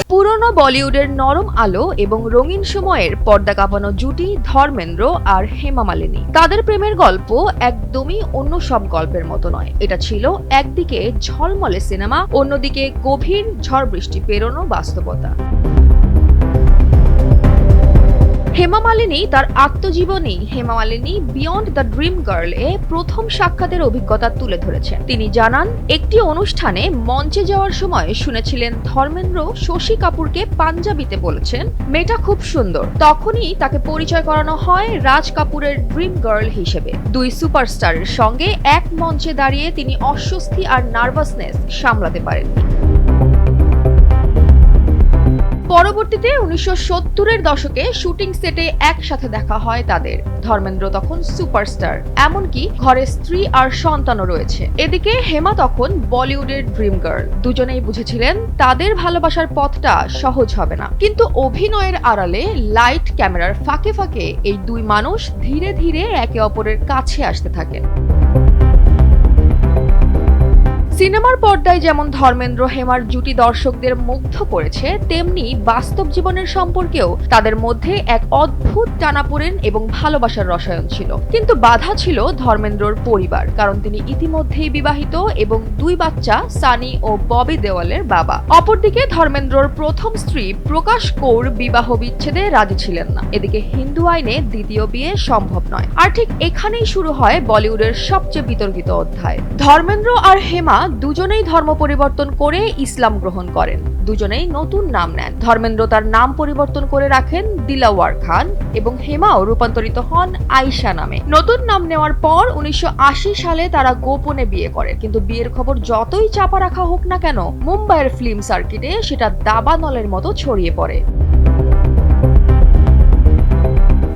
পুরনো বলিউডের নরম আলো এবং রঙিন সময়ের পর্দা কাঁপানো জুটি ধর্মেন্দ্র আর হেমা মালিনী। তাদের প্রেমের গল্প একদমই অন্য সব গল্পের মতো নয়। এটা ছিল একদিকে ঝলমলে সিনেমা, অন্যদিকে গভীর ঝড় বৃষ্টি পেরোনো বাস্তবতা। হেমা মালিনী তার আত্মজীবনী Hema Malini beyond the dream girl এ প্রথম সাক্ষাতের অভিজ্ঞতা তুলে ধরেছেন। তিনি জানান, একটি অনুষ্ঠানে মঞ্চে যাওয়ার সময় শুনেছিলেন ধর্মেন্দ্র শশী কাপুরকে পাঞ্জাবিতে বলেছেন, মেয়েটা খুব সুন্দর। তখনই তাকে পরিচয় করানো হয় রাজ কাপুরের ড্রিম গার্ল হিসেবে। দুই সুপারস্টারের সঙ্গে এক মঞ্চে দাঁড়িয়ে তিনি অস্বস্তি আর নার্ভাসনেস সামলাতে পারেননি। পরবর্তীতে 1970-এর দশকে শুটিং সেটে একসাথে দেখা হয় তাদের। ধর্মেন্দ্র তখন সুপারস্টার, এমনকি ঘরে স্ত্রী আর সন্তানও রয়েছে। এদিকে হেমা তখন বলিউডের ড্রিম গার্ল। দুজনেই বুঝেছিলেন তাদের ভালোবাসার পথটা সহজ হবে না। কিন্তু অভিনয়ের আড়ালে লাইট ক্যামেরার ফাঁকে ফাঁকে এই দুই মানুষ ধীরে ধীরে একে অপরের কাছে আসতে থাকেন। সিনেমার পর্দায় যেমন ধর্মেন্দ্র হেমার জুটি দর্শকদের মুগ্ধ করেছে, তেমনি বাস্তব জীবনের সম্পর্কেও তাদের মধ্যে এক অদ্ভুত টানাপোড়েন এবং ভালোবাসার রসায়ন ছিল। কিন্তু বাধা ছিল ধর্মেন্দ্রর পরিবার, কারণ তিনি ইতিমধ্যেই বিবাহিত এবং দুই বাচ্চা সানি ও ববি দেওয়ালের বাবা। অপরদিকে ধর্মেন্দ্রর প্রথম স্ত্রী প্রকাশ কৌর বিবাহ বিচ্ছেদে রাজি ছিলেন না। এদিকে হিন্দু আইনে দ্বিতীয় বিয়ে সম্ভব নয়। আর ঠিক এখানেই শুরু হয় বলিউডের সবচেয়ে বিতর্কিত অধ্যায়। ধর্মেন্দ্র আর হেমা দুজনেই ধর্ম পরিবর্তন করে ইসলাম গ্রহণ করেন। দুজনেই নতুন নাম নেন। ধর্মেন্দ্র তার নাম পরিবর্তন করে রাখেন দিলাওয়ার খান এবং হেমাও রূপান্তরিত হন আয়েশা নামে। নতুন নাম নেওয়ার পর 1980 সালে তারা গোপনে বিয়ে করেন। কিন্তু বিয়ের খবর যতই চাপা রাখা হোক না কেন, মুম্বাইয়ের ফিল্ম সার্কিটে সেটা দাবানলের মতো ছড়িয়ে পড়ে।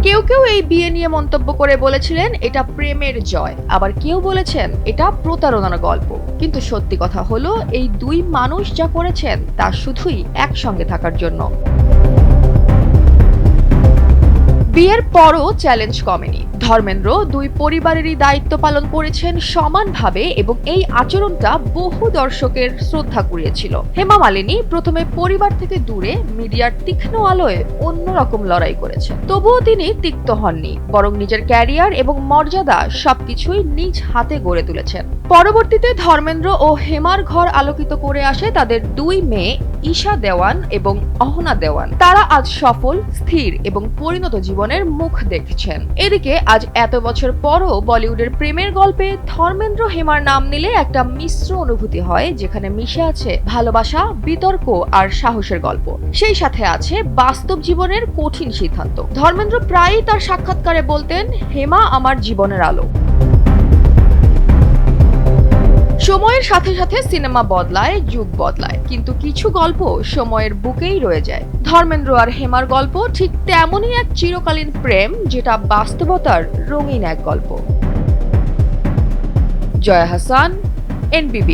কেউ কেউ এই বিয়ে নিয়ে মন্তব্য করে বলেছিলেন এটা প্রেমের জয়, আবার কেউ বলেছেন এটা প্রতারণার গল্প। কিন্তু সত্যি কথা হলো, এই দুই মানুষ যা করেছেন তা শুধুই একসঙ্গে থাকার জন্য। বিয়ের পরও চ্যালেঞ্জ কমেনি। ধর্মেন্দ্র দুই পরিবারেরই দায়িত্ব পালন করেছেন সমানভাবে এবং এই আচরণটা বহু দর্শকের শ্রদ্ধা কুড়িয়েছিল। হেমা মালিনী প্রথমে পরিবার থেকে দূরে মিডিয়ার তীক্ষ্ণ আলোয় অন্যরকম লড়াই করেছেন। তবুও তিনি তিক্ত হননি, বরং নিজের ক্যারিয়ার এবং মর্যাদা সবকিছুই নিজ হাতে গড়ে তুলেছেন। পরবর্তীতে ধর্মেন্দ্র ও হেমার ঘর আলোকিত করে আসে তাদের দুই মেয়ে ঈশা দেওয়ান এবং অহনা দেওয়ান। তারা আজ সফল, স্থির এবং পরিণত জীবনের মুখ দেখছেন। এদিকে আজ এত বছর পরও বলিউডের প্রেমের গল্পে ধর্মেন্দ্র হেমার নাম নিলে একটা মিশ্র অনুভূতি হয়, যেখানে মিশে আছে ভালোবাসা, বিতর্ক আর সাহসের গল্প। সেই সাথে আছে বাস্তব জীবনের কঠিন সিদ্ধান্ত। ধর্মেন্দ্র প্রায়ই তার সাক্ষাৎকারে বলতেন, হেমা আমার জীবনের আলো। সময়ের সাথে সাথে সিনেমা বদলায়, যুগ বদলায়, কিন্তু কিছু গল্প সময়ের বুকেই রয়ে যায়। ধর্মেন্দ্র আর হেমার গল্প ঠিক তেমনই এক চিরকালীন প্রেম, যেটা বাস্তবতার রঙিন এক গল্প। জয়া হাসান, NBB।